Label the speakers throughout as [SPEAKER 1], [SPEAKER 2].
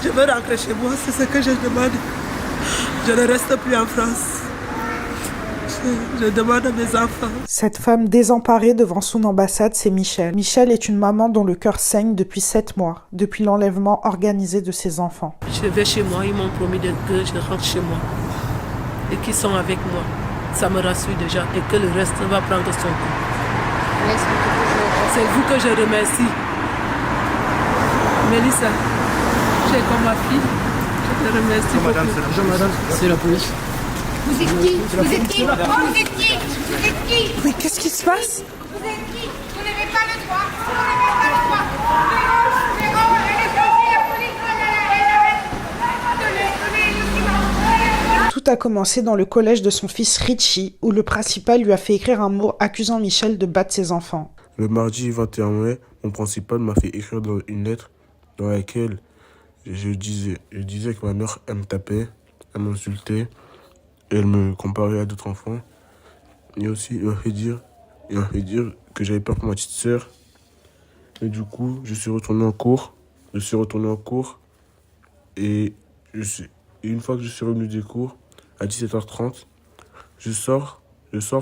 [SPEAKER 1] Je veux rentrer chez moi, c'est ce que je demande. Je ne reste plus en France. Je demande à mes enfants.
[SPEAKER 2] Cette femme désemparée devant son ambassade, c'est Michel. Michel est une maman dont le cœur saigne depuis 7 mois, depuis l'enlèvement organisé de ses enfants.
[SPEAKER 1] Je vais chez moi, ils m'ont promis que je rentre chez moi et qu'ils sont avec moi. Ça me rassure déjà et que le reste va prendre son temps. C'est vous que je remercie. Mélissa, tu es comme ma fille. Je te remercie beaucoup.
[SPEAKER 3] Bonjour madame, c'est la police.
[SPEAKER 4] Vous êtes qui? Vous êtes qui? Vous êtes qui? Vous êtes qui?
[SPEAKER 2] Mais qu'est-ce qui se passe?
[SPEAKER 4] Vous êtes qui? Vous n'avez pas le droit. Vous n'avez pas le droit. C'est bon, allez, la police, allez.
[SPEAKER 2] Tout a commencé dans le collège de son fils Richie, où le principal lui a fait écrire un mot accusant Michel de battre ses enfants.
[SPEAKER 5] Le mardi 21 mai, mon principal m'a fait écrire une lettre dans laquelle je disais que ma mère, elle me tapait, elle m'insultait, elle me comparait à d'autres enfants. Et aussi, il m'a fait dire que j'avais peur pour ma petite sœur. Et du coup, je suis retourné en cours. Et une fois que je suis revenu des cours, à 17h30, je sors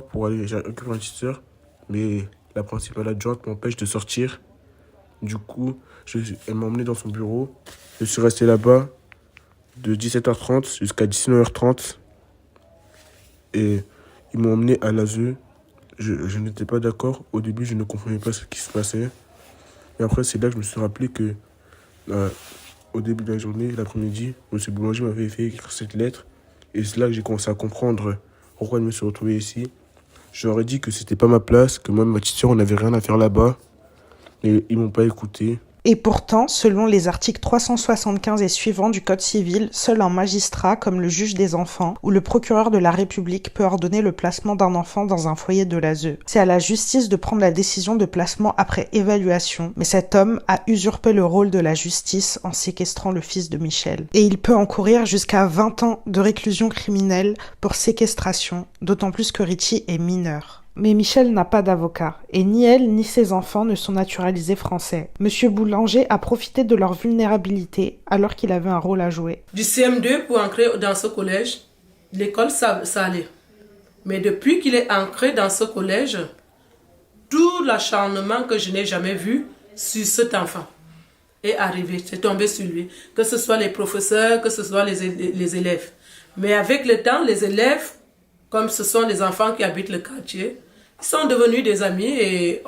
[SPEAKER 5] pour aller récupérer ma petite sœur. Mais la principale adjointe m'empêche de sortir. Du coup, elle m'a emmené dans son bureau. Je suis resté là-bas de 17h30 jusqu'à 19h30. Et ils m'ont emmené à l'ASE. Je n'étais pas d'accord. Au début, je ne comprenais pas ce qui se passait. Et après, c'est là que je me suis rappelé que, au début de la journée, l'après-midi, M. Boulanger m'avait fait écrire cette lettre. Et c'est là que j'ai commencé à comprendre pourquoi je me suis retrouvé ici. Je leur ai dit que c'était pas ma place, que moi et ma petite sœur, on n'avait rien à faire là-bas. Et ils m'ont pas écouté.
[SPEAKER 2] Et pourtant, selon les articles 375 et suivants du Code civil, seul un magistrat, comme le juge des enfants, ou le procureur de la République peut ordonner le placement d'un enfant dans un foyer de l'ASE. C'est à la justice de prendre la décision de placement après évaluation, mais cet homme a usurpé le rôle de la justice en séquestrant le fils de Michel. Et il peut encourir jusqu'à 20 ans de réclusion criminelle pour séquestration, d'autant plus que Richie est mineur. Mais Michel n'a pas d'avocat, et ni elle ni ses enfants ne sont naturalisés français. Monsieur Boulanger a profité de leur vulnérabilité alors qu'il avait un rôle à jouer.
[SPEAKER 1] Du CM2 pour entrer dans ce collège, l'école ça allait. Mais depuis qu'il est ancré dans ce collège, tout l'acharnement que je n'ai jamais vu sur cet enfant est arrivé, c'est tombé sur lui. Que ce soit les professeurs, que ce soit les élèves. Mais avec le temps, les élèves, comme ce sont les enfants qui habitent le quartier, ils sont devenus des amis et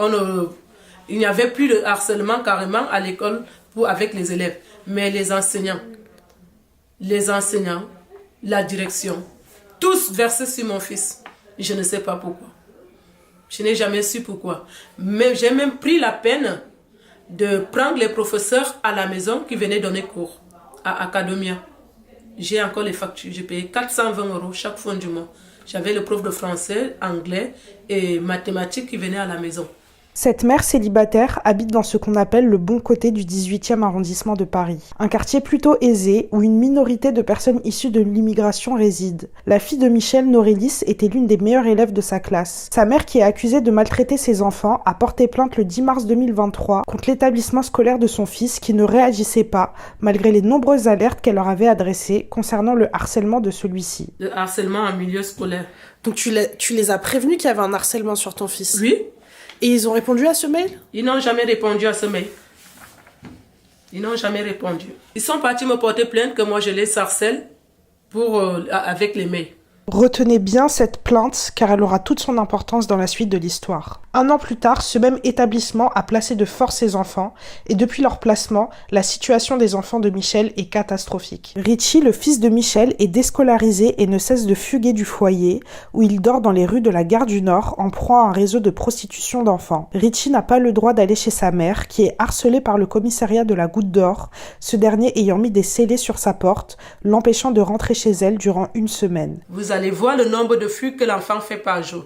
[SPEAKER 1] il n'y avait plus de harcèlement carrément à l'école avec les élèves. Mais les enseignants, la direction, tous versés sur mon fils. Je ne sais pas pourquoi. Je n'ai jamais su pourquoi. Mais j'ai même pris la peine de prendre les professeurs à la maison qui venaient donner cours à Academia. J'ai encore les factures. J'ai payé 420 € chaque fin du mois. J'avais le prof de français, anglais et mathématiques qui venaient à la maison.
[SPEAKER 2] Cette mère célibataire habite dans ce qu'on appelle le bon côté du 18e arrondissement de Paris. Un quartier plutôt aisé où une minorité de personnes issues de l'immigration réside. La fille de Michel, Norélis, était l'une des meilleures élèves de sa classe. Sa mère, qui est accusée de maltraiter ses enfants, a porté plainte le 10 mars 2023 contre l'établissement scolaire de son fils qui ne réagissait pas, malgré les nombreuses alertes qu'elle leur avait adressées concernant le harcèlement de celui-ci.
[SPEAKER 1] Le harcèlement en milieu scolaire.
[SPEAKER 6] Donc tu les as prévenus qu'il y avait un harcèlement sur ton fils?
[SPEAKER 1] Oui.
[SPEAKER 6] Et ils ont répondu à ce mail?
[SPEAKER 1] Ils n'ont jamais répondu à ce mail. Ils n'ont jamais répondu. Ils sont partis me porter plainte que moi je les harcèle avec les mails.
[SPEAKER 2] Retenez bien cette plainte car elle aura toute son importance dans la suite de l'histoire. 1 an plus tard, ce même établissement a placé de force ses enfants et depuis leur placement, la situation des enfants de Michel est catastrophique. Richie, le fils de Michel, est déscolarisé et ne cesse de fuguer du foyer où il dort dans les rues de la Gare du Nord en proie à un réseau de prostitution d'enfants. Richie n'a pas le droit d'aller chez sa mère qui est harcelée par le commissariat de la Goutte d'Or, ce dernier ayant mis des scellés sur sa porte, l'empêchant de rentrer chez elle durant 1 semaine.
[SPEAKER 1] Vous allez voir le nombre de fugues que l'enfant fait par jour.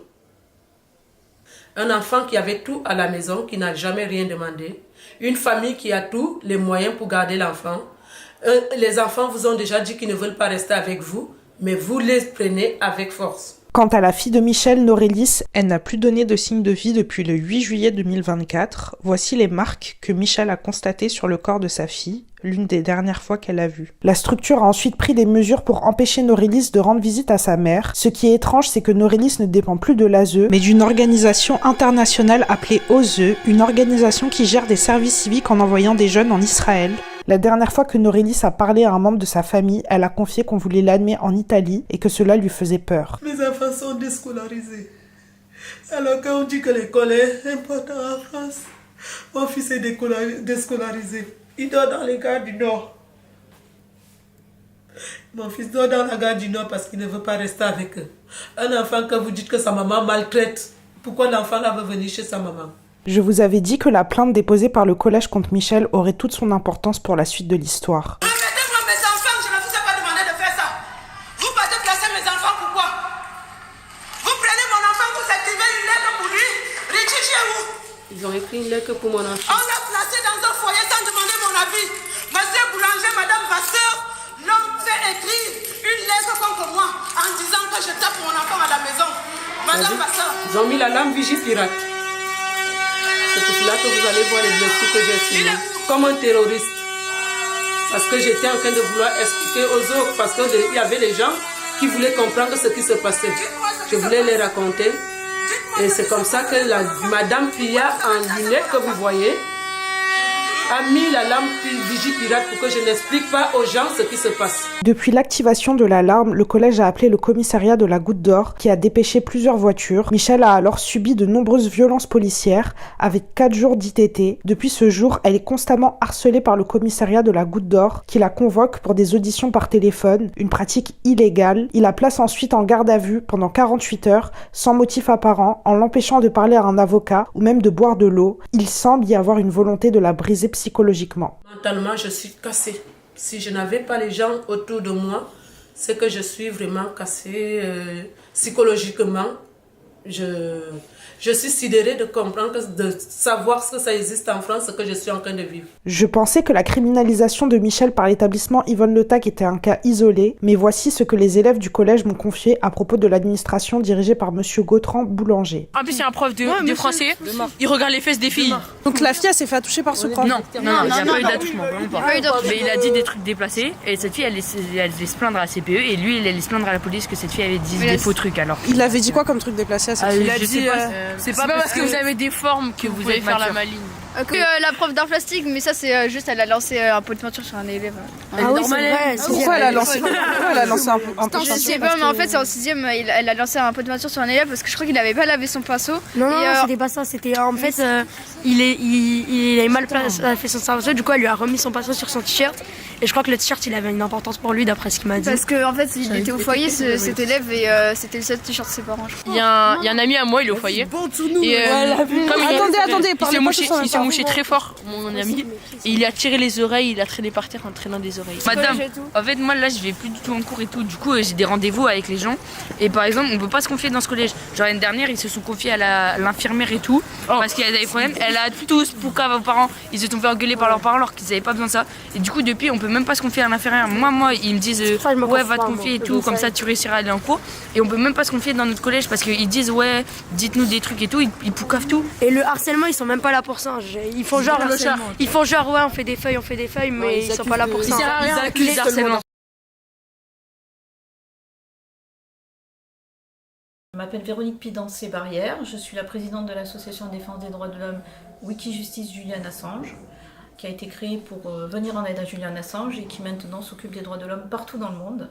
[SPEAKER 1] Un enfant qui avait tout à la maison, qui n'a jamais rien demandé. Une famille qui a tous les moyens pour garder l'enfant. Les enfants vous ont déjà dit qu'ils ne veulent pas rester avec vous, mais vous les prenez avec force.
[SPEAKER 2] Quant à la fille de Michel, Norélis, elle n'a plus donné de signe de vie depuis le 8 juillet 2024. Voici les marques que Michel a constatées sur le corps de sa fille, l'une des dernières fois qu'elle a vu. La structure a ensuite pris des mesures pour empêcher Norélis de rendre visite à sa mère. Ce qui est étrange, c'est que Norélis ne dépend plus de l'ASE, mais d'une organisation internationale appelée OSE, une organisation qui gère des services civiques en envoyant des jeunes en Israël. La dernière fois que Norélis a parlé à un membre de sa famille, elle a confié qu'on voulait l'amener en Italie et que cela lui faisait peur.
[SPEAKER 1] Mes enfants sont déscolarisés. Alors quand on dit que l'école est importante en France, mon fils est déscolarisé. Il dort dans les gares du Nord. Mon fils dort dans la gare du Nord parce qu'il ne veut pas rester avec eux. Un enfant que vous dites que sa maman maltraite, pourquoi l'enfant là veut venir chez sa maman?
[SPEAKER 2] Je vous avais dit que la plainte déposée par le collège contre Michel aurait toute son importance pour la suite de l'histoire.
[SPEAKER 1] Remettez-moi mes enfants, je ne vous ai pas demandé de faire ça. Vous partez placer mes enfants, pourquoi? Vous prenez mon enfant, vous écrivez une lettre pour lui. Richie, chez où? Ils ont écrit une lettre pour mon enfant. On l'a placé dans un foyer sans demander mon avis. Monsieur Boulanger, Madame Vasseur, l'homme fait écrire une lettre contre moi en disant que je tape mon enfant à la maison. Madame Vasseur. Ils ont mis la lame vigie pirate. C'est pour cela que vous allez voir les blessures que j'ai signées. Comme un terroriste. Parce que j'étais en train de vouloir expliquer aux autres. Parce qu'il y avait des gens qui voulaient comprendre ce qui se passait. Je voulais les raconter. Et c'est comme ça que la Madame Pia en lunettes que vous voyez a mis la lampe vigie pirate pour que je n'explique pas aux gens ce qui se passe.
[SPEAKER 2] Depuis l'activation de l'alarme, le collège a appelé le commissariat de la Goutte d'Or qui a dépêché plusieurs voitures. Michel a alors subi de nombreuses violences policières avec 4 jours d'ITT. Depuis ce jour, elle est constamment harcelée par le commissariat de la Goutte d'Or qui la convoque pour des auditions par téléphone, une pratique illégale. Il la place ensuite en garde à vue pendant 48 heures sans motif apparent, en l'empêchant de parler à un avocat ou même de boire de l'eau. Il semble y avoir une volonté de la briser psychologiquement.
[SPEAKER 1] Mentalement, je suis cassée. Si je n'avais pas les gens autour de moi, c'est que je suis vraiment cassée psychologiquement. Je suis sidérée de comprendre, de savoir ce que ça existe en France, ce que je suis en train de vivre.
[SPEAKER 2] Je pensais que la criminalisation de Michel par l'établissement Yvonne Le Tac était un cas isolé, mais voici ce que les élèves du collège m'ont confié à propos de l'administration dirigée par monsieur Gautran Boulanger.
[SPEAKER 3] En plus, il y a un prof de français, il regarde les fesses des filles.
[SPEAKER 6] Donc la fille, elle s'est fait toucher par ce prof?
[SPEAKER 3] Non, il n'y a pas eu d'attouchement, vraiment pas. Mais il a dit des trucs déplacés, et cette fille, elle allait se plaindre à la CPE, et lui, il allait se plaindre à la police que cette fille avait dit des faux trucs alors.
[SPEAKER 6] Il avait dit quoi comme truc déplacé à cette fille?
[SPEAKER 3] Il a dit, c'est pas parce que vous avez des formes que vous allez faire la maligne.
[SPEAKER 7] La prof d'art plastique, mais ça c'est juste, elle a lancé un pot de peinture sur un élève.
[SPEAKER 6] Ah oui, c'est vrai. Pourquoi elle a lancé un pot de peinture?
[SPEAKER 7] Je sais pas, mais en fait c'est en 6ème, elle a lancé un pot de peinture sur un élève parce que je crois qu'il avait pas lavé son pinceau.
[SPEAKER 8] Non, c'était pas ça, c'était en fait, il avait mal fait son pinceau, du coup elle lui a remis son pinceau sur son t-shirt. Et je crois que le t-shirt il avait une importance pour lui d'après ce qu'il m'a dit.
[SPEAKER 7] Parce qu'en fait il était au foyer cet élève et c'était le seul t-shirt de ses parents.
[SPEAKER 3] Il y a un ami à moi, il est au foyer. Et
[SPEAKER 6] attendez,
[SPEAKER 3] il s'est mouché très fort, mon ami. Et il a tiré les oreilles, il a traîné par terre en traînant des oreilles. Madame, en fait moi là je vais plus du tout en cours et tout. Du coup j'ai des rendez-vous avec les gens. Et par exemple on peut pas se confier dans ce collège. Genre l'année dernière ils se sont confiés à l'infirmière et tout. Parce qu'il y a des problèmes. Elle a tous poucave aux parents. Ils se sont fait engueuler par leurs parents alors qu'ils avaient pas besoin de ça. Et du coup depuis on peut même pas se confier à l'infirmière. Moi ils me disent ouais va te confier et tout, comme ça tu réussiras à aller en cours. Et on peut même pas se confier dans notre collège parce qu'ils disent ouais dites-nous des trucs et tout, ils poucavent tout.
[SPEAKER 8] Et le harcèlement ils sont même pas là pour ça. Ils font genre ouais on fait des feuilles mais ils sont pas là pour ça.
[SPEAKER 3] Ils accusent le harcèlement.
[SPEAKER 9] Je m'appelle Véronique Pidancé-Barrière, je suis la présidente de l'association de défense des droits de l'homme Wikijustice Julian Assange, qui a été créée pour venir en aide à Julian Assange et qui maintenant s'occupe des droits de l'homme partout dans le monde.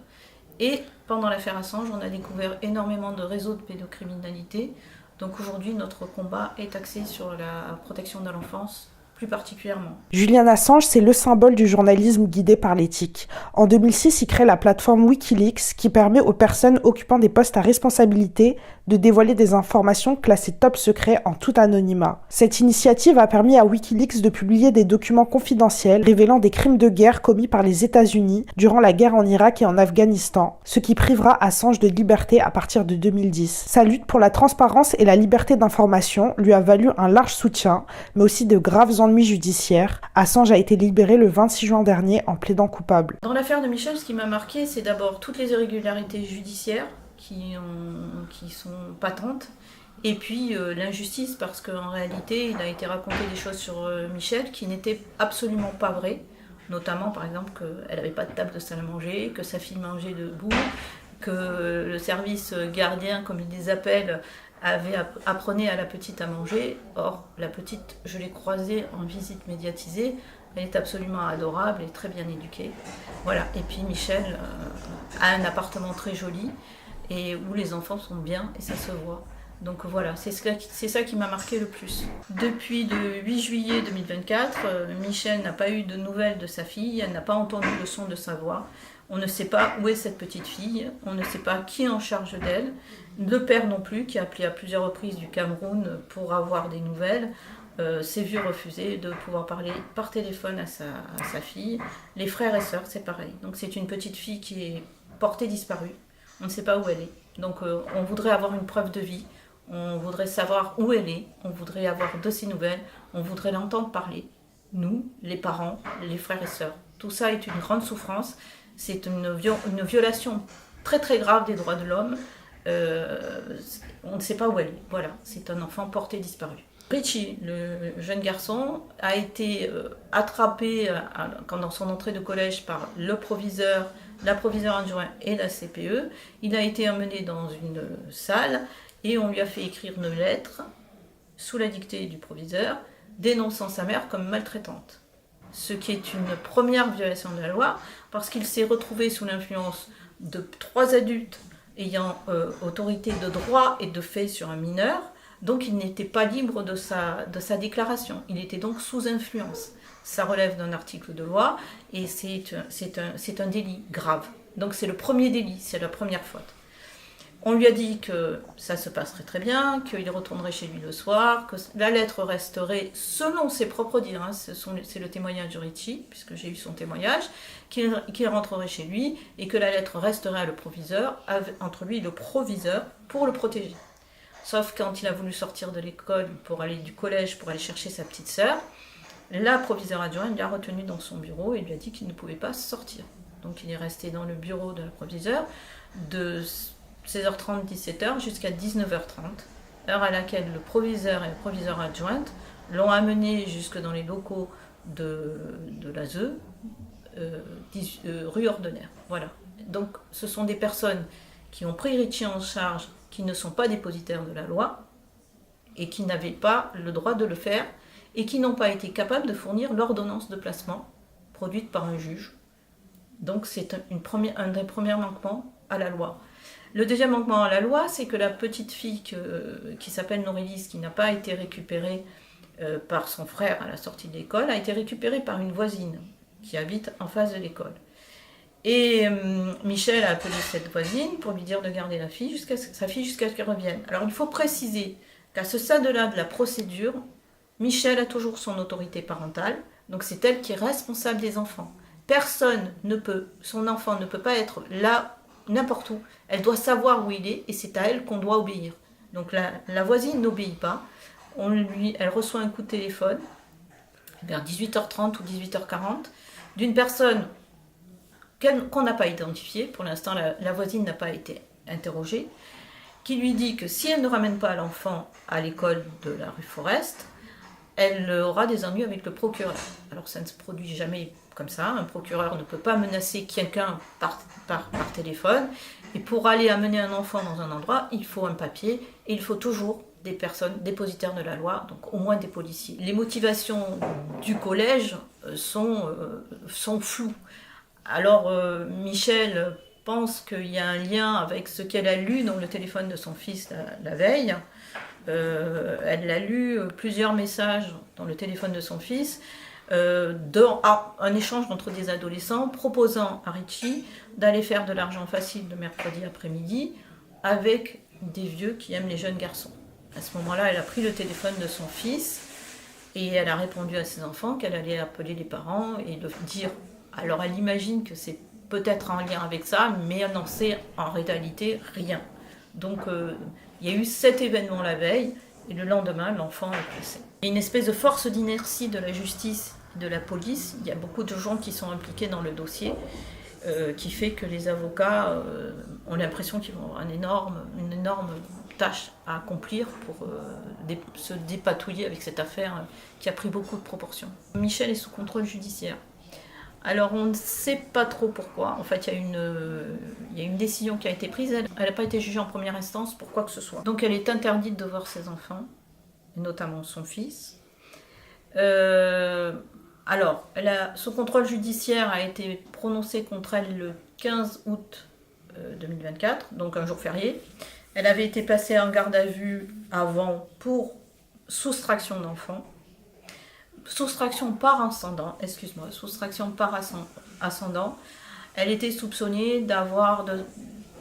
[SPEAKER 9] Et pendant l'affaire Assange, on a découvert énormément de réseaux de pédocriminalité. Donc aujourd'hui, notre combat est axé sur la protection de l'enfance, plus particulièrement.
[SPEAKER 2] Julian Assange, c'est le symbole du journalisme guidé par l'éthique. En 2006, il crée la plateforme Wikileaks qui permet aux personnes occupant des postes à responsabilité de dévoiler des informations classées top secret en tout anonymat. Cette initiative a permis à Wikileaks de publier des documents confidentiels révélant des crimes de guerre commis par les États-Unis durant la guerre en Irak et en Afghanistan, ce qui privera Assange de liberté à partir de 2010. Sa lutte pour la transparence et la liberté d'information lui a valu un large soutien, mais aussi de graves ennuis judiciaires. Assange a été libéré le 26 juin dernier en plaidant coupable.
[SPEAKER 9] Dans l'affaire de Michel, ce qui m'a marqué, c'est d'abord toutes les irrégularités judiciaires qui sont patentes, et puis l'injustice, parce qu'en réalité, il a été raconté des choses sur Michel qui n'étaient absolument pas vraies. Notamment, par exemple, qu'elle n'avait pas de table de salle à manger, que sa fille mangeait debout, que le service gardien, comme ils les appellent, apprenait à la petite à manger. Or, la petite, je l'ai croisée en visite médiatisée, elle est absolument adorable et très bien éduquée. Voilà. Et puis Michel a un appartement très joli et où les enfants sont bien et ça se voit. Donc voilà, c'est ça qui m'a marqué le plus. Depuis le 8 juillet 2024, Michel n'a pas eu de nouvelles de sa fille, elle n'a pas entendu le son de sa voix. On ne sait pas où est cette petite fille, on ne sait pas qui est en charge d'elle. Le père non plus, qui a appelé à plusieurs reprises du Cameroun pour avoir des nouvelles, s'est vu refuser de pouvoir parler par téléphone à sa fille. Les frères et sœurs, c'est pareil. Donc c'est une petite fille qui est portée disparue. On ne sait pas où elle est. Donc on voudrait avoir une preuve de vie. On voudrait savoir où elle est, on voudrait avoir de ses nouvelles, on voudrait l'entendre parler. Nous, les parents, les frères et sœurs. Tout ça est une grande souffrance, c'est une violation très très grave des droits de l'homme. On ne sait pas où elle est. Voilà, c'est un enfant porté disparu. Richie, le jeune garçon, a été attrapé dans son entrée de collège par le proviseur, la proviseure adjointe et la CPE. Il a été emmené dans une salle et on lui a fait écrire une lettre sous la dictée du proviseur dénonçant sa mère comme maltraitante. Ce qui est une première violation de la loi parce qu'il s'est retrouvé sous l'influence de 3 adultes ayant autorité de droit et de fait sur un mineur, donc il n'était pas libre de sa déclaration, il était donc sous influence. Ça relève d'un article de loi et c'est un délit grave. Donc c'est le premier délit, c'est la première faute. On lui a dit que ça se passerait très bien, qu'il retournerait chez lui le soir, que la lettre resterait, selon ses propres dires, hein, c'est le témoignage de Richie, puisque j'ai eu son témoignage, qu'il rentrerait chez lui et que la lettre resterait à le proviseur, entre lui et le proviseur, pour le protéger. Sauf quand il a voulu sortir de l'école du collège pour aller chercher sa petite sœur, la proviseure adjointe l'a retenu dans son bureau et lui a dit qu'il ne pouvait pas sortir. Donc il est resté dans le bureau de la proviseure de 16h30, 17h jusqu'à 19h30, heure à laquelle le proviseur et la proviseure adjointe l'ont amené jusque dans les locaux de l'ASE, rue Ordener. Voilà. Donc ce sont des personnes qui ont pris Richie en charge, qui ne sont pas dépositaires de la loi et qui n'avaient pas le droit de le faire et qui n'ont pas été capables de fournir l'ordonnance de placement produite par un juge. Donc c'est un des premiers manquements à la loi. Le deuxième manquement à la loi, c'est que la petite fille qui s'appelle Norélis, qui n'a pas été récupérée par son frère à la sortie de l'école, a été récupérée par une voisine qui habite en face de l'école. Et Michel a appelé cette voisine pour lui dire de garder sa fille jusqu'à ce qu'elle revienne. Alors il faut préciser qu'à ce stade-là de la procédure, Michel a toujours son autorité parentale, donc c'est elle qui est responsable des enfants. Son enfant ne peut pas être là n'importe où. Elle doit savoir où il est et c'est à elle qu'on doit obéir. Donc la voisine n'obéit pas. Elle reçoit un coup de téléphone vers 18h30 ou 18h40 d'une personne qu'on n'a pas identifiée. Pour l'instant, la voisine n'a pas été interrogée, qui lui dit que si elle ne ramène pas l'enfant à l'école de la rue Forest, elle aura des ennuis avec le procureur. Alors ça ne se produit jamais comme ça. Un procureur ne peut pas menacer quelqu'un par téléphone. Et pour aller amener un enfant dans un endroit, il faut un papier et il faut toujours des personnes dépositaires de la loi, donc au moins des policiers. Les motivations du collège sont floues. Alors Michel pense qu'il y a un lien avec ce qu'elle a lu dans le téléphone de son fils la veille. Elle a lu plusieurs messages dans le téléphone de son fils, un échange entre des adolescents proposant à Richie d'aller faire de l'argent facile le mercredi après-midi avec des vieux qui aiment les jeunes garçons. À ce moment-là, elle a pris le téléphone de son fils et elle a répondu à ses enfants qu'elle allait appeler les parents et leur dire. Alors elle imagine que c'est peut-être en lien avec ça, mais elle n'en sait en réalité rien. Donc il y a eu cet événement la veille et le lendemain, l'enfant est placé. Il y a une espèce de force d'inertie de la justice et de la police. Il y a beaucoup de gens qui sont impliqués dans le dossier, qui fait que les avocats ont l'impression qu'ils vont avoir une énorme tâche à accomplir pour se dépatouiller avec cette affaire qui a pris beaucoup de proportions. Michel est sous contrôle judiciaire. Alors on ne sait pas trop pourquoi. En fait, il y a une décision qui a été prise. Elle n'a pas été jugée en première instance pour quoi que ce soit. Donc elle est interdite de voir ses enfants, notamment son fils. Alors, son contrôle judiciaire a été prononcé contre elle le 15 août 2024, donc un jour férié. Elle avait été placée en garde à vue avant pour soustraction d'enfants. Soustraction par ascendant, soustraction par ascendant. Elle était soupçonnée d'avoir, je ne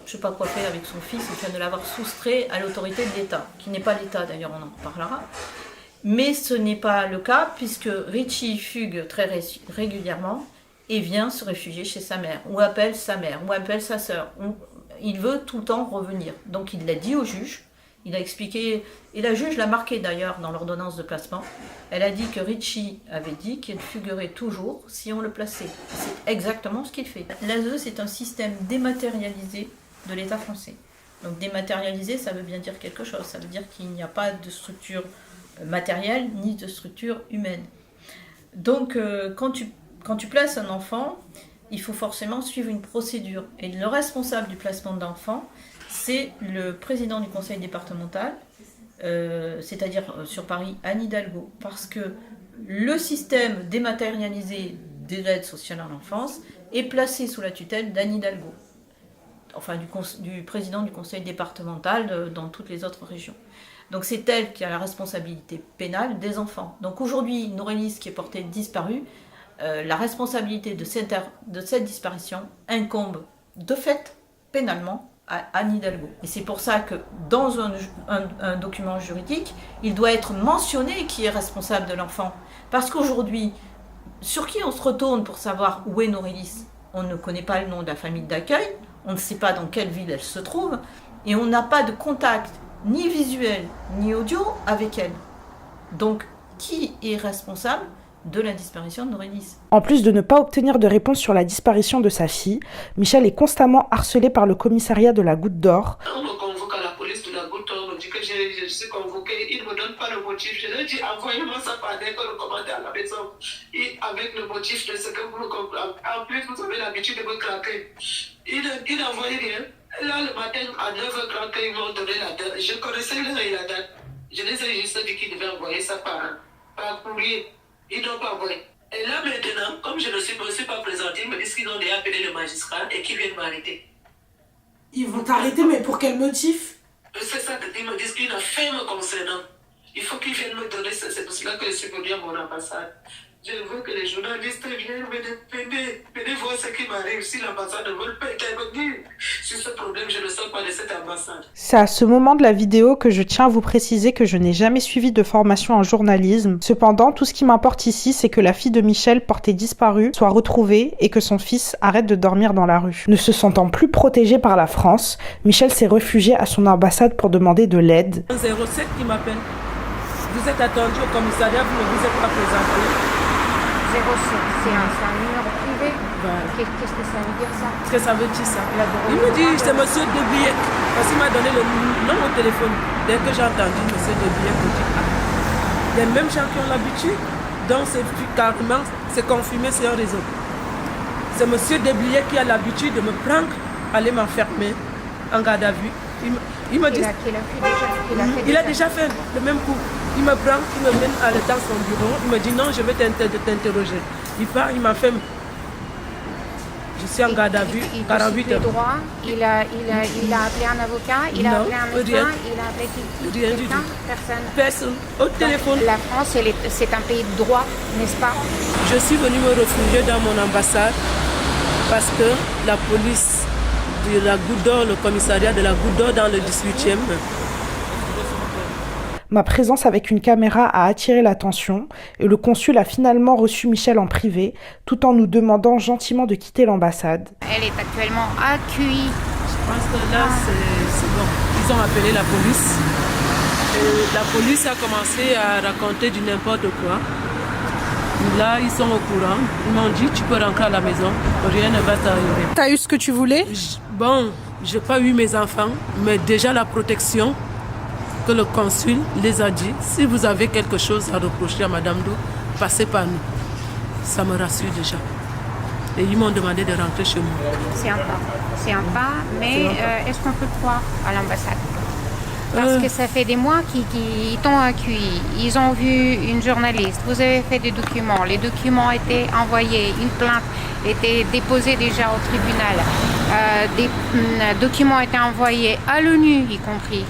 [SPEAKER 9] sais pas quoi faire avec son fils, enfin de l'avoir soustrait à l'autorité de l'État, qui n'est pas l'État d'ailleurs, on en reparlera. Mais ce n'est pas le cas puisque Richie fugue très régulièrement et vient se réfugier chez sa mère, ou appelle sa mère, ou appelle sa sœur. Il veut tout le temps revenir. Donc il l'a dit au juge. Il a expliqué, et la juge l'a marqué d'ailleurs dans l'ordonnance de placement. Elle a dit que Richie avait dit qu'il fuguerait toujours si on le plaçait. C'est exactement ce qu'il fait. L'ASE, c'est un système dématérialisé de l'État français. Donc dématérialisé, ça veut bien dire quelque chose. Ça veut dire qu'il n'y a pas de structure matérielle ni de structure humaine. Donc quand tu places un enfant, il faut forcément suivre une procédure. Et le responsable du placement d'enfants, c'est le président du conseil départemental, c'est-à-dire sur Paris, Anne Hidalgo, parce que le système dématérialisé de l'aide sociale à l'enfance est placé sous la tutelle d'Anne Hidalgo, enfin du président du conseil départemental dans toutes les autres régions. Donc c'est elle qui a la responsabilité pénale des enfants. Donc aujourd'hui, Norélis qui est portée disparue, la responsabilité de cette disparition incombe de fait pénalement à Anne Hidalgo. Et c'est pour ça que dans un document juridique, il doit être mentionné qui est responsable de l'enfant. Parce qu'aujourd'hui, sur qui on se retourne pour savoir où est Norélis ? On ne connaît pas le nom de la famille d'accueil, on ne sait pas dans quelle ville elle se trouve, et on n'a pas de contact ni visuel ni audio avec elle. Donc, qui est responsable de la disparition de Norélis?
[SPEAKER 2] En plus de ne pas obtenir de réponse sur la disparition de sa fille, Michel est constamment harcelé par le commissariat de la Goutte d'Or.
[SPEAKER 10] On me convoque à la police de la Goutte d'Or, on me dit que je suis convoqué, il ne me donne pas le motif. Je leur dis envoyez-moi ça par lettre recommandée à la maison, et avec le motif de ce que vous me comprenez. En plus, vous avez l'habitude de me craquer. Il n'envoyait rien. Là, le matin, à 9h30, ils m'ont donné la date. Je connaissais l'heure et la date. Je les ai juste dit qu'ils devaient envoyer ça par courrier. Ils n'ont pas envoyé. Et là, maintenant, comme je ne me suis pas présenté, ils me disent qu'ils ont déjà appelé le magistrat et qu'ils viennent m'arrêter.
[SPEAKER 6] Ils vont t'arrêter, mais pour quel motif?
[SPEAKER 10] C'est ça, ils me disent qu'une affaire me concernant. Il faut qu'ils viennent me donner ça. C'est pour cela que je suis venu à mon ambassade. Je veux que les journalistes viennent venez voir ce qui m'arrive. Si l'ambassade ne veut pas intervenir sur ce problème, je ne sors pas de cette ambassade.
[SPEAKER 2] C'est à ce moment de la vidéo que je tiens à vous préciser que je n'ai jamais suivi de formation en journalisme. Cependant, tout ce qui m'importe ici, c'est que la fille de Michel, portée disparue, soit retrouvée et que son fils arrête de dormir dans la rue. Ne se sentant plus protégé par la France, Michel s'est réfugié à son ambassade pour demander de l'aide.
[SPEAKER 1] 07 qui m'appelle. Vous êtes attendu au commissariat, vous ne vous êtes pas présenté.
[SPEAKER 4] 07, c'est un numéro privé.
[SPEAKER 1] Voilà.
[SPEAKER 4] Qu'est-ce que ça veut dire ça?
[SPEAKER 1] Qu'est-ce que ça veut dire ça? Il me dit c'est monsieur Debiec. Parce qu'il m'a donné le nom au téléphone. Dès que j'ai entendu monsieur Debiec, je dis ah. Les mêmes gens qui ont l'habitude, donc c'est carrément, c'est confirmé, c'est un réseau. C'est monsieur Debiec qui a l'habitude de me prendre, aller m'enfermer en garde à vue. Il me dit. Il a déjà fait le même coup. Il me prend, il me mène dans son bureau, il me dit non, je vais t'interroger. Il part, il m'enferme. Je suis en garde à vue, 48 heures.
[SPEAKER 4] Droit, il a appelé un avocat, il a appelé un médecin, il a appelé qui?
[SPEAKER 1] Rien du tout. Personne. Au téléphone.
[SPEAKER 4] La France, c'est un pays de droit, n'est-ce pas?
[SPEAKER 1] Je suis venue me réfugier dans mon ambassade parce que la police de la Goutte d'Or, le commissariat de la Goutte d'Or dans le 18e,
[SPEAKER 2] ma présence avec une caméra a attiré l'attention et le consul a finalement reçu Michel en privé tout en nous demandant gentiment de quitter l'ambassade.
[SPEAKER 4] Elle est actuellement à QI.
[SPEAKER 1] Je pense que là, c'est bon. Ils ont appelé la police. Et la police a commencé à raconter du n'importe quoi. Là, ils sont au courant. Ils m'ont dit, tu peux rentrer à la maison, rien ne va t'arriver.
[SPEAKER 6] T'as eu ce que tu voulais?
[SPEAKER 1] Bon, j'ai pas eu mes enfants, mais déjà la protection que le consul les a dit, si vous avez quelque chose à reprocher à Madame Do, passez par nous. Ça me rassure déjà. Et ils m'ont demandé de rentrer chez moi.
[SPEAKER 4] C'est un pas, mais est-ce qu'on peut croire à l'ambassade? Parce que ça fait des mois qu'ils t'ont accueilli. Ils ont vu une journaliste. Vous avez fait des documents. Les documents étaient envoyés. Une plainte était déposée déjà au tribunal. Des documents étaient envoyés à l'ONU, y compris.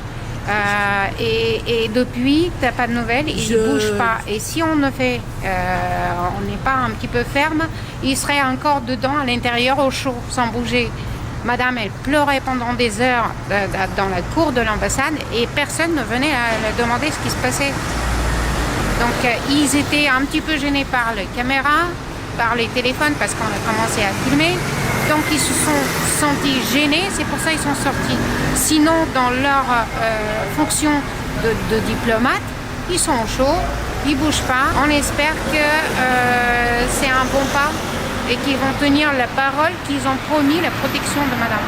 [SPEAKER 4] Et depuis, tu n'as pas de nouvelles. Ils ne bougent pas. Et si on ne fait, on n'est pas un petit peu ferme, ils seraient encore dedans, à l'intérieur, au chaud, sans bouger. Madame, elle pleurait pendant des heures dans la cour de l'ambassade et personne ne venait à demander ce qui se passait. Donc ils étaient un petit peu gênés par les caméras, par les téléphones parce qu'on a commencé à filmer. Donc ils se sont sentis gênés, c'est pour ça qu'ils sont sortis. Sinon, dans leur fonction de diplomate, ils sont au chaud, ils ne bougent pas. On espère que c'est un bon pas et qu'ils vont tenir la parole qu'ils ont promis, la protection de madame.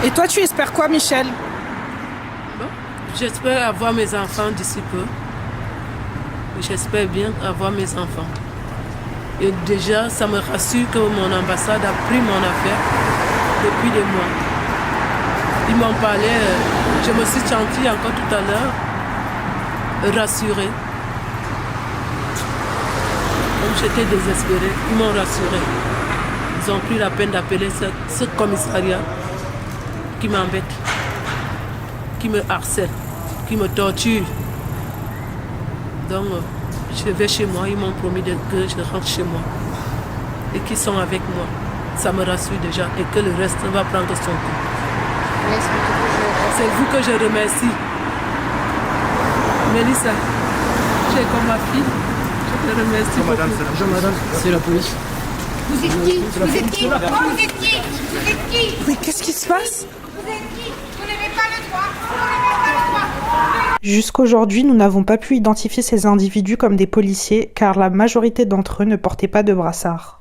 [SPEAKER 6] Et toi, tu espères quoi, Michel?
[SPEAKER 1] Bon, j'espère avoir mes enfants d'ici peu. J'espère bien avoir mes enfants. Et déjà, ça me rassure que mon ambassade a pris mon affaire depuis des mois. Ils m'ont parlé, je me suis sentie encore tout à l'heure rassurée. Comme j'étais désespérée, ils m'ont rassurée. Ils ont pris la peine d'appeler ce commissariat qui m'embête, qui me harcèle, qui me torture. Donc, je vais chez moi, ils m'ont promis que je rentre chez moi et qu'ils sont avec moi. Ça me rassure déjà et que le reste va prendre son coup. C'est vous que je remercie. Mélissa, tu es comme ma fille. Je te remercie beaucoup.
[SPEAKER 11] C'est la police.
[SPEAKER 4] Vous êtes qui? Vous êtes qui? Vous êtes qui? Vous êtes qui?
[SPEAKER 6] Mais qu'est-ce qui se passe?
[SPEAKER 4] Vous êtes qui? Vous n'avez pas le droit. Vous n'avez pas le droit.
[SPEAKER 2] Jusqu'aujourd'hui, nous n'avons pas pu identifier ces individus comme des policiers car la majorité d'entre eux ne portaient pas de brassard.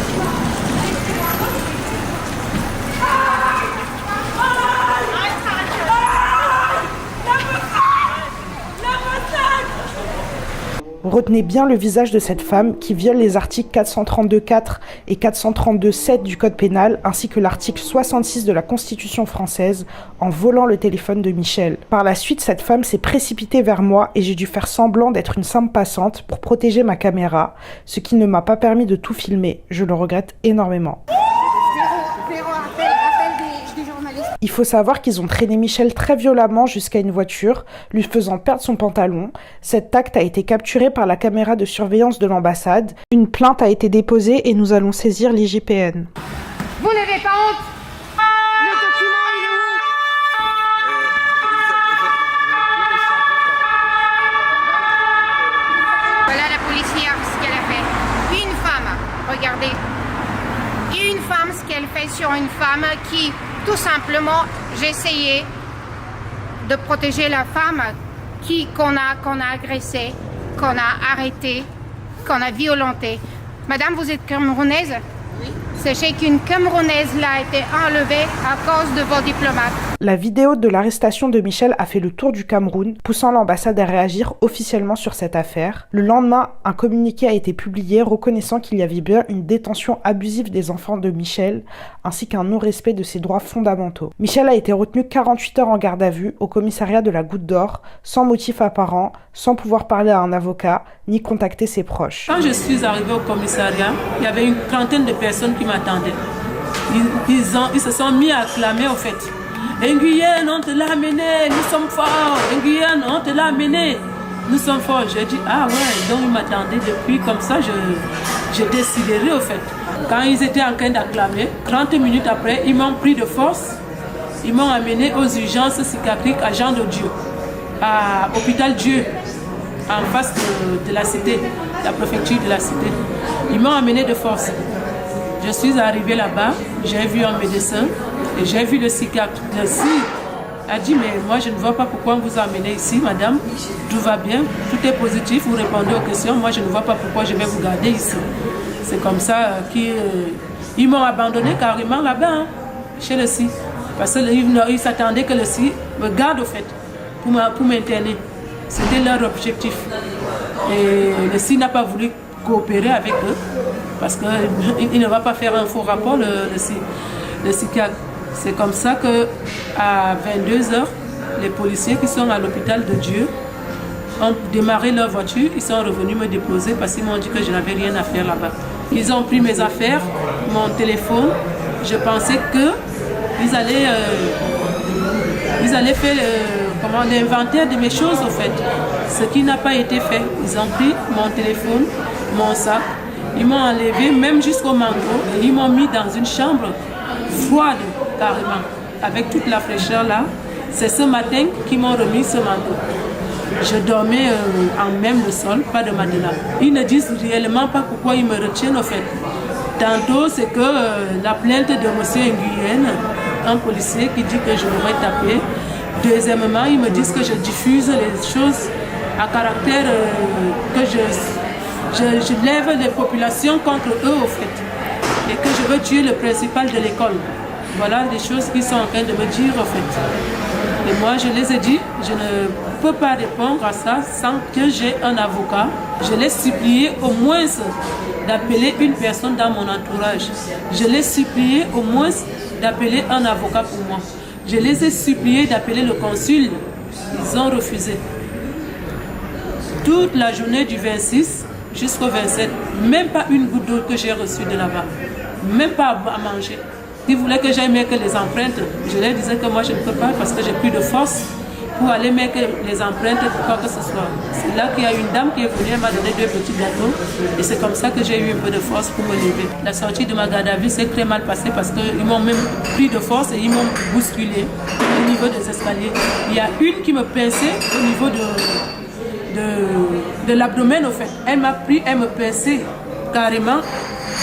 [SPEAKER 2] Retenez bien le visage de cette femme qui viole les articles 432.4 et 432.7 du Code pénal ainsi que l'article 66 de la Constitution française en volant le téléphone de Michel. Par la suite, cette femme s'est précipitée vers moi et j'ai dû faire semblant d'être une simple passante pour protéger ma caméra, ce qui ne m'a pas permis de tout filmer. Je le regrette énormément. Il faut savoir qu'ils ont traîné Michel très violemment jusqu'à une voiture, lui faisant perdre son pantalon. Cet acte a été capturé par la caméra de surveillance de l'ambassade. Une plainte a été déposée et nous allons saisir l'IGPN.
[SPEAKER 4] Vous n'avez pas honte? Le document, il est où? Voilà la policière, ce qu'elle a fait. Une femme, regardez. Une femme, ce qu'elle fait sur une femme qui... Tout simplement, j'ai essayé de protéger la femme qu'on a agressée, qu'on a arrêtée, qu'on a violentée. Madame, vous êtes camerounaise? Oui. Sachez qu'une Camerounaise là a été enlevée à cause de vos diplomates.
[SPEAKER 2] La vidéo de l'arrestation de Michel a fait le tour du Cameroun, poussant l'ambassade à réagir officiellement sur cette affaire. Le lendemain, un communiqué a été publié reconnaissant qu'il y avait bien une détention abusive des enfants de Michel, ainsi qu'un non-respect de ses droits fondamentaux. Michel a été retenu 48 heures en garde à vue au commissariat de la Goutte d'Or, sans motif apparent, sans pouvoir parler à un avocat, ni contacter ses proches.
[SPEAKER 1] Quand je suis arrivée au commissariat, il y avait une trentaine de personnes qui m'attendaient. Ils se sont mis à acclamer au fait. Nguyen, on te l'a amené, nous sommes forts. Nguyen, on te l'a amené, nous sommes forts. J'ai dit, ah ouais, donc ils m'attendaient depuis, comme ça, j'ai décidé au fait. Quand ils étaient en train d'acclamer, 30 minutes après, ils m'ont pris de force. Ils m'ont amené aux urgences psychiatriques à Jean de Dieu, à Hôpital Dieu, en face de la cité, la préfecture de la cité. Ils m'ont amené de force. Je suis arrivée là-bas, j'ai vu un médecin et j'ai vu le psychiatre. Le psy a dit, mais moi je ne vois pas pourquoi on vous a amené ici, madame. Tout va bien, tout est positif, vous répondez aux questions. Moi je ne vois pas pourquoi je vais vous garder ici. C'est comme ça qu'ils m'ont abandonné carrément là-bas, hein, chez le psy. Parce qu'ils s'attendaient que le psy me garde au fait, pour m'interner. C'était leur objectif. Et le psy n'a pas voulu coopérer avec eux. parce qu'il ne va pas faire un faux rapport, le psychiatre. C'est comme ça qu'à 22h, les policiers qui sont à l'hôpital de Dieu ont démarré leur voiture, ils sont revenus me déposer parce qu'ils m'ont dit que je n'avais rien à faire là-bas. Ils ont pris mes affaires, mon téléphone. Je pensais qu'ils allaient faire l'inventaire de mes choses au fait. Ce qui n'a pas été fait. Ils ont pris mon téléphone, mon sac, ils m'ont enlevé même jusqu'au manteau et ils m'ont mis dans une chambre froide carrément, avec toute la fraîcheur là. C'est ce matin qu'ils m'ont remis ce manteau. Je dormais en même le sol, pas de matelas. Ils ne disent réellement pas pourquoi ils me retiennent au fait. Tantôt c'est que la plainte de M. Nguyen, un policier qui dit que je l'aurais tapé. Deuxièmement, ils me disent que je diffuse les choses à caractère que je lève les populations contre eux au fait. Et que je veux tuer le principal de l'école. Voilà les choses qu'ils sont en train de me dire au fait. Et moi je les ai dit, je ne peux pas répondre à ça sans que j'ai un avocat. Je l'ai supplié au moins d'appeler une personne dans mon entourage. Je l'ai supplié au moins d'appeler un avocat pour moi. Je les ai suppliés d'appeler le consul. Ils ont refusé. Toute la journée du 26 jusqu'au 27, même pas une goutte d'eau que j'ai reçue de là-bas. Même pas à manger. Ils voulaient que j'aille mettre les empreintes. Je leur disais que moi je ne peux pas parce que j'ai plus de force pour aller mettre les empreintes pour quoi que ce soit. C'est là qu'il y a une dame qui est venue, elle m'a donné 2 petits gâteaux et c'est comme ça que j'ai eu un peu de force pour me lever. La sortie de ma garde à vue s'est très mal passée parce qu'ils m'ont même pris de force et ils m'ont bousculé au niveau des escaliers. Il y a une qui me pinçait au niveau de l'abdomen au fait. Elle m'a pris, elle me pinçait carrément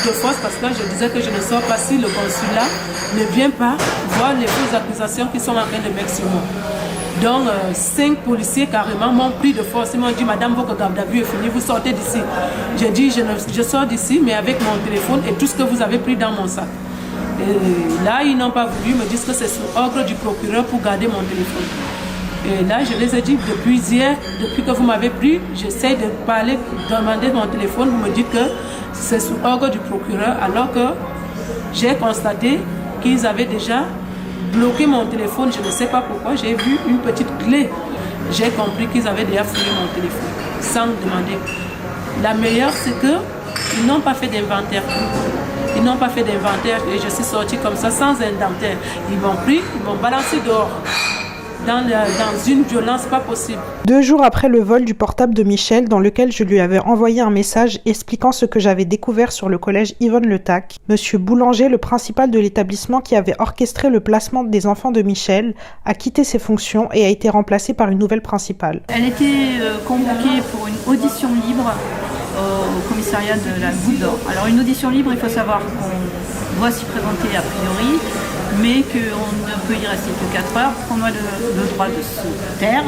[SPEAKER 1] de force parce que je disais que je ne sors pas si le consulat ne vient pas voir les fausses accusations qui sont en train de mettre sur moi. Donc 5 policiers carrément m'ont pris de force. Ils m'ont dit madame, votre garde à vue est finie, vous sortez d'ici. J'ai dit je sors d'ici mais avec mon téléphone et tout ce que vous avez pris dans mon sac. Et là ils n'ont pas voulu, me disent que c'est sous ordre du procureur pour garder mon téléphone. Et là je les ai dit depuis hier, depuis que vous m'avez pris, j'essaie de parler, demander mon téléphone, vous me dites que c'est sous ordre du procureur alors que j'ai constaté qu'ils avaient déjà bloqué mon téléphone, je ne sais pas pourquoi, j'ai vu une petite clé. J'ai compris qu'ils avaient déjà fouillé mon téléphone, sans demander. La meilleure, c'est qu'ils n'ont pas fait d'inventaire. Ils n'ont pas fait d'inventaire et je suis sortie comme ça, sans inventaire. Ils m'ont pris, ils m'ont balancé dehors. Dans une violence pas possible.
[SPEAKER 2] 2 jours après le vol du portable de Michel, dans lequel je lui avais envoyé un message expliquant ce que j'avais découvert sur le collège Yvonne Le Tac, Monsieur Boulanger, le principal de l'établissement qui avait orchestré le placement des enfants de Michel, a quitté ses fonctions et a été remplacé par une nouvelle principale.
[SPEAKER 9] Elle était convoquée pour une audition libre au commissariat de la Goutte d'Or. Alors une audition libre, il faut savoir qu'on doit s'y présenter a priori, mais qu'on ne peut y rester que 4 heures, qu'on a le droit de se taire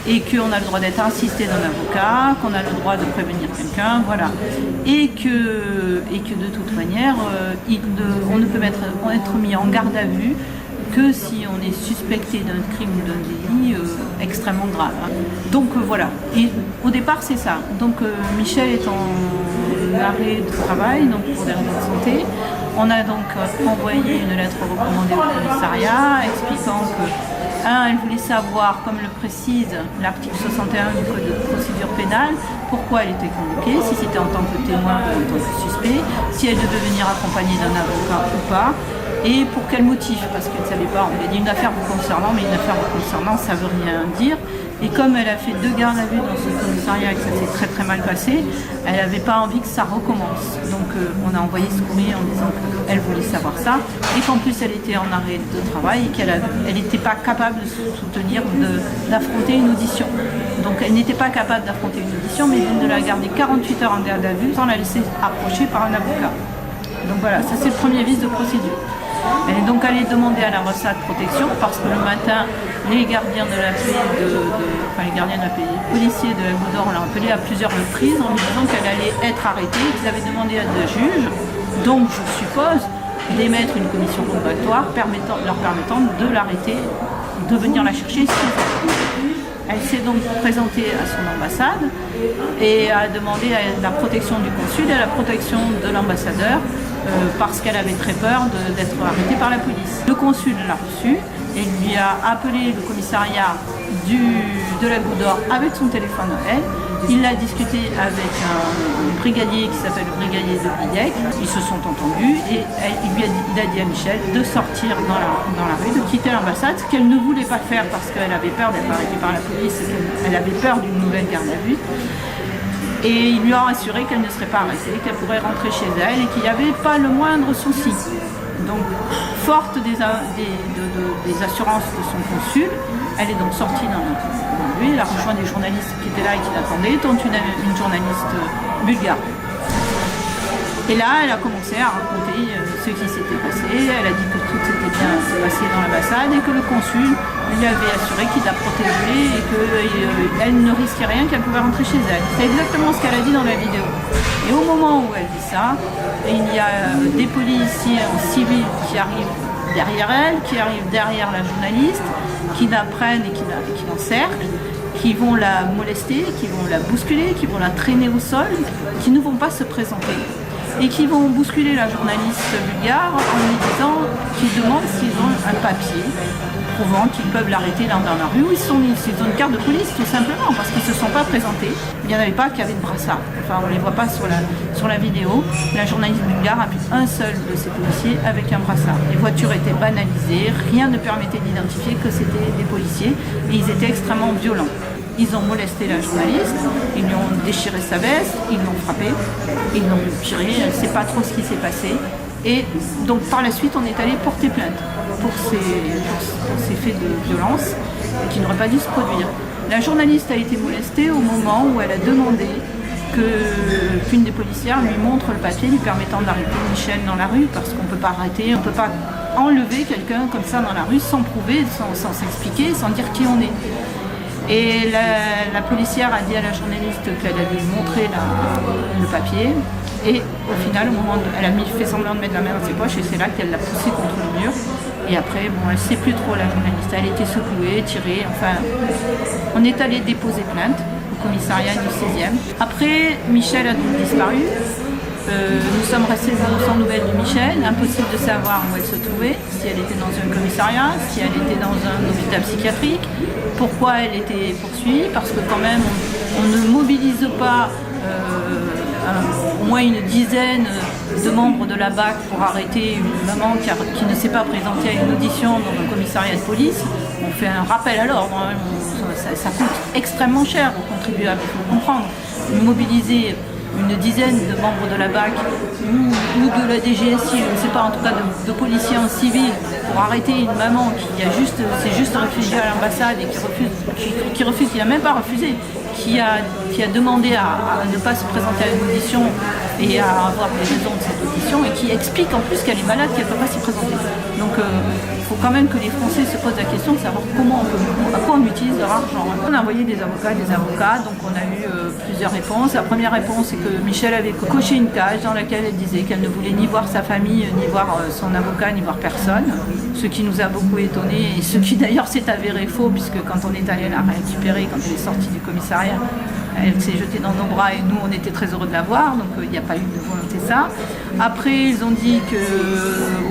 [SPEAKER 9] et qu'on a le droit d'être assisté d'un avocat, qu'on a le droit de prévenir quelqu'un, voilà. Et que de toute manière, on ne peut être mis en garde à vue que si on est suspecté d'un crime ou d'un délit extrêmement grave. Donc voilà, et au départ c'est ça. Donc Michel est en arrêt de travail, donc pour des raisons de santé. On a donc envoyé une lettre recommandée au commissariat expliquant que, elle voulait savoir, comme le précise l'article 61 du Code de procédure pénale, pourquoi elle était convoquée, si c'était en tant que témoin ou en tant que suspect, si elle devait venir accompagnée d'un avocat ou pas, et pour quel motif, parce qu'elle ne savait pas, on lui a dit une affaire vous concernant, mais une affaire vous concernant, ça ne veut rien dire. Et comme elle a fait 2 gardes à vue dans ce commissariat et que ça s'est très très mal passé, elle n'avait pas envie que ça recommence. Donc on a envoyé ce courrier en disant qu'elle voulait savoir ça, et qu'en plus elle était en arrêt de travail et qu'elle n'était pas capable de soutenir, d'affronter une audition. Donc elle n'était pas capable d'affronter une audition, mais de la garder 48 heures en garde à vue sans la laisser approcher par un avocat. Donc voilà, ça c'est le premier vice de procédure. Elle est donc allée demander à la RSA de protection parce que le matin, les gardiens de la paix, les policiers de la Goutte d'Or l'ont appelée à plusieurs reprises en lui disant qu'elle allait être arrêtée, qu'ils avaient demandé à 2 juges, donc je suppose d'émettre une commission probatoire leur permettant de l'arrêter, de venir la chercher. Elle s'est donc présentée à son ambassade et a demandé la protection du consul et la protection de l'ambassadeur parce qu'elle avait très peur d'être arrêtée par la police. Le consul l'a reçue et lui a appelé le commissariat de la Goutte d'Or avec son téléphone à elle. Il a discuté avec un brigadier qui s'appelle le brigadier de Bidec. Ils se sont entendus et il a dit à Michel de sortir dans la rue, de quitter l'ambassade, ce qu'elle ne voulait pas faire parce qu'elle avait peur d'être arrêtée par la police et qu'elle avait peur d'une nouvelle garde à vue. Et il lui a assuré qu'elle ne serait pas arrêtée, qu'elle pourrait rentrer chez elle et qu'il n'y avait pas le moindre souci. Donc, forte des assurances de son consul, elle est donc sortie dans lui, elle a rejoint des journalistes qui étaient là et qui l'attendaient, dont une journaliste bulgare. Et là, elle a commencé à raconter ce qui s'était passé. Elle a dit que tout s'était bien passé dans l'ambassade et que le consul lui avait assuré qu'il la protégeait et qu'elle ne risquait rien, qu'elle pouvait rentrer chez elle. C'est exactement ce qu'elle a dit dans la vidéo. Et au moment où elle dit ça, il y a des policiers en civil qui arrivent derrière elle, qui arrivent derrière la journaliste, qui la prennent et qui l'encerclent, qui vont la molester, qui vont la bousculer, qui vont la traîner au sol, qui ne vont pas se présenter. Et qui vont bousculer la journaliste bulgare en lui disant qu'ils demandent s'ils ont un papier prouvant qu'ils peuvent l'arrêter dans la rue où ils ont une carte de police tout simplement parce qu'ils ne se sont pas présentés. Il n'y en avait pas qui avaient de brassard. Enfin, on ne les voit pas sur la vidéo. La journaliste bulgare a vu un seul de ces policiers avec un brassard. Les voitures étaient banalisées, rien ne permettait d'identifier que c'était des policiers et ils étaient extrêmement violents. Ils ont molesté la journaliste, ils lui ont déchiré sa veste, ils l'ont frappée, ils l'ont tiré, elle ne sait pas trop ce qui s'est passé. Et donc par la suite, on est allé porter plainte pour ces faits de violence qui n'auraient pas dû se produire. La journaliste a été molestée au moment où elle a demandé qu'une des policières lui montre le papier lui permettant d'arrêter Michel dans la rue, parce qu'on ne peut pas arrêter, on ne peut pas enlever quelqu'un comme ça dans la rue sans prouver, sans s'expliquer, sans dire qui on est. Et la policière a dit à la journaliste qu'elle allait lui montrer le papier. Et au final, elle a fait semblant de mettre la main dans ses poches et c'est là qu'elle l'a poussé contre le mur. Et après, elle ne sait plus trop, la journaliste. Elle était secouée, tirée. Enfin, on est allé déposer plainte au commissariat du 16e. Après, Michel a disparu. Nous sommes restés sans nouvelles de Michel. Impossible de savoir où elle se trouvait, si elle était dans un commissariat, si elle était dans un hôpital psychiatrique, pourquoi elle était poursuivie, parce que quand même on ne mobilise pas au moins une dizaine de membres de la BAC pour arrêter une maman qui ne s'est pas présentée à une audition dans un commissariat de police. On fait un rappel à l'ordre, hein. Ça coûte extrêmement cher aux contribuables, il faut le comprendre. Mobiliser une dizaine de membres de la BAC ou de la DGSI, je ne sais pas, en tout cas de policiers en civil, pour arrêter une maman qui s'est juste réfugiée à l'ambassade et qui n'a même pas refusé, qui a demandé à ne pas se présenter à une audition et à avoir des raisons de cette audition et qui explique en plus qu'elle est malade, qu'elle ne peut pas s'y présenter. Donc il faut quand même que les Français se posent la question de savoir à quoi on utilise leur argent. On a envoyé des avocats, donc on a eu plusieurs réponses. La première réponse, c'est que Michel avait coché une case dans laquelle elle disait qu'elle ne voulait ni voir sa famille, ni voir son avocat, ni voir personne. Ce qui nous a beaucoup étonnés et ce qui d'ailleurs s'est avéré faux, puisque quand on est allé la récupérer, quand elle est sortie du commissariat, elle s'est jetée dans nos bras et nous on était très heureux de la voir, donc il n'y a pas eu de volonté ça. Après ils ont dit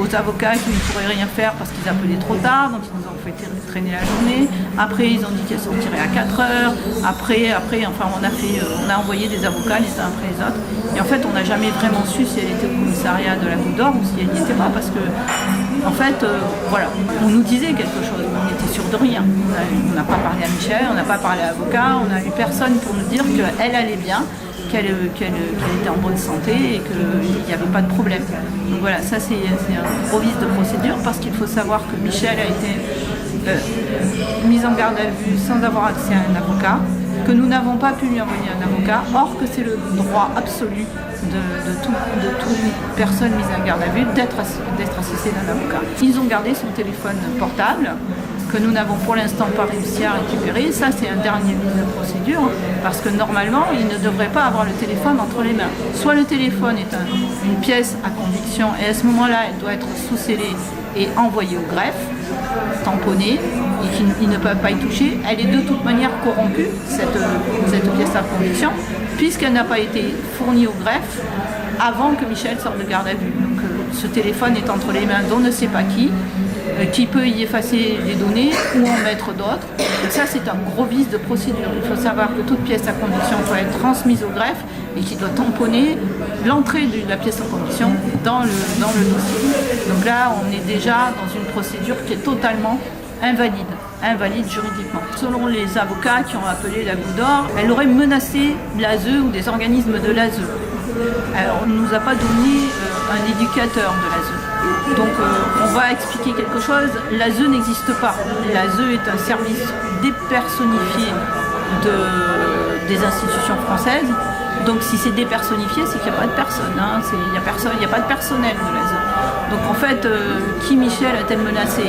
[SPEAKER 9] aux avocats qu'ils ne pourraient rien faire parce qu'ils appelaient trop tard, donc ils nous ont fait traîner la journée. Après ils ont dit qu'elle sortirait à 4 heures. Après enfin on a envoyé des avocats les uns après les autres. Et en fait on n'a jamais vraiment su si elle était au commissariat de la Goutte d'Or ou si elle n'y était pas, parce que en fait voilà, on nous disait quelque chose, mais on était sûr de rien. On n'a pas parlé à Michel, on n'a pas parlé à l'avocat, on n'a eu personne pour nous dire qu'elle allait bien, qu'elle était en bonne santé et qu'il n'y avait pas de problème. Donc voilà, ça c'est un gros vice de procédure, parce qu'il faut savoir que Michel a été mise en garde à vue sans avoir accès à un avocat, que nous n'avons pas pu lui envoyer un avocat, or que c'est le droit absolu de toute personne mise en garde à vue d'être assistée d'un avocat. Ils ont gardé son téléphone portable, que nous n'avons pour l'instant pas réussi à récupérer. Ça, c'est un dernier vice de procédure, parce que normalement, il ne devrait pas avoir le téléphone entre les mains. Soit le téléphone est une pièce à conviction, et à ce moment-là, elle doit être sous-scellée et envoyée au greffe, tamponnée, et qu'ils ne peuvent pas y toucher. Elle est de toute manière corrompue, cette pièce à conviction, puisqu'elle n'a pas été fournie au greffe avant que Michel sorte de garde à vue. Donc ce téléphone est entre les mains d'on ne sait pas qui peut y effacer les données ou en mettre d'autres. Ça, c'est un gros vice de procédure. Il faut savoir que toute pièce à conviction doit être transmise au greffe et qui doit tamponner l'entrée de la pièce à conviction dans le dossier. Donc là, on est déjà dans une procédure qui est totalement invalide juridiquement. Selon les avocats qui ont appelé la Goutte d'Or, elle aurait menacé l'ASE ou des organismes de l'ASE. Alors, on ne nous a pas donné un éducateur de l'ASE. Donc on va expliquer quelque chose. L'ASE n'existe pas. L'ASE est un service dépersonnifié des institutions françaises. Donc si c'est dépersonnifié, c'est qu'il n'y a pas de personne. Il n'y a pas de personnel de l'ASE. Donc en fait, qui Michel a-t-elle menacé ?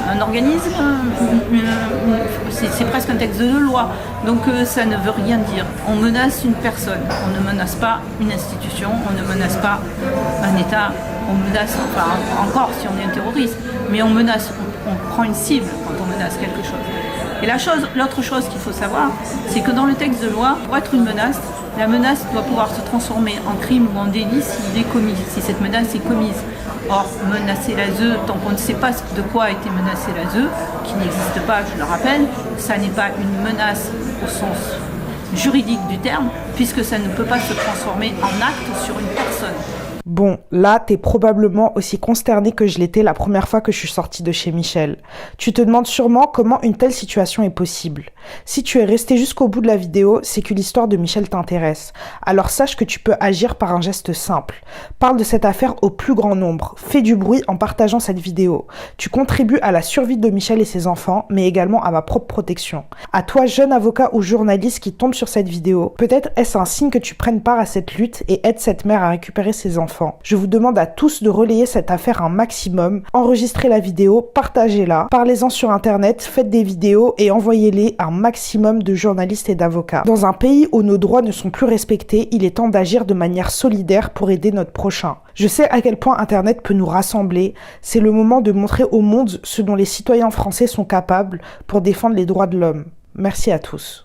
[SPEAKER 9] Un organisme, c'est presque un texte de loi, donc ça ne veut rien dire. On menace une personne, on ne menace pas une institution, on ne menace pas un État, on menace, enfin encore si on est un terroriste, mais on menace, on prend une cible quand on menace quelque chose. Et l'autre chose qu'il faut savoir, c'est que dans le texte de loi, pour être une menace, la menace doit pouvoir se transformer en crime ou en délit s'il est commis, si cette menace est commise. Or, menacer l'ASE, tant qu'on ne sait pas de quoi a été menacé l'ASE, qui n'existe pas, je le rappelle, ça n'est pas une menace au sens juridique du terme, puisque ça ne peut pas se transformer en acte sur une personne.
[SPEAKER 2] Bon, là, t'es probablement aussi consterné que je l'étais la première fois que je suis sortie de chez Michel. Tu te demandes sûrement comment une telle situation est possible. Si tu es resté jusqu'au bout de la vidéo, c'est que l'histoire de Michel t'intéresse. Alors sache que tu peux agir par un geste simple. Parle de cette affaire au plus grand nombre. Fais du bruit en partageant cette vidéo. Tu contribues à la survie de Michel et ses enfants, mais également à ma propre protection. À toi, jeune avocat ou journaliste qui tombe sur cette vidéo, peut-être est-ce un signe que tu prennes part à cette lutte et aides cette mère à récupérer ses enfants. Je vous demande à tous de relayer cette affaire un maximum, enregistrez la vidéo, partagez-la, parlez-en sur internet, faites des vidéos et envoyez-les à un maximum de journalistes et d'avocats. Dans un pays où nos droits ne sont plus respectés, il est temps d'agir de manière solidaire pour aider notre prochain. Je sais à quel point internet peut nous rassembler, c'est le moment de montrer au monde ce dont les citoyens français sont capables pour défendre les droits de l'homme. Merci à tous.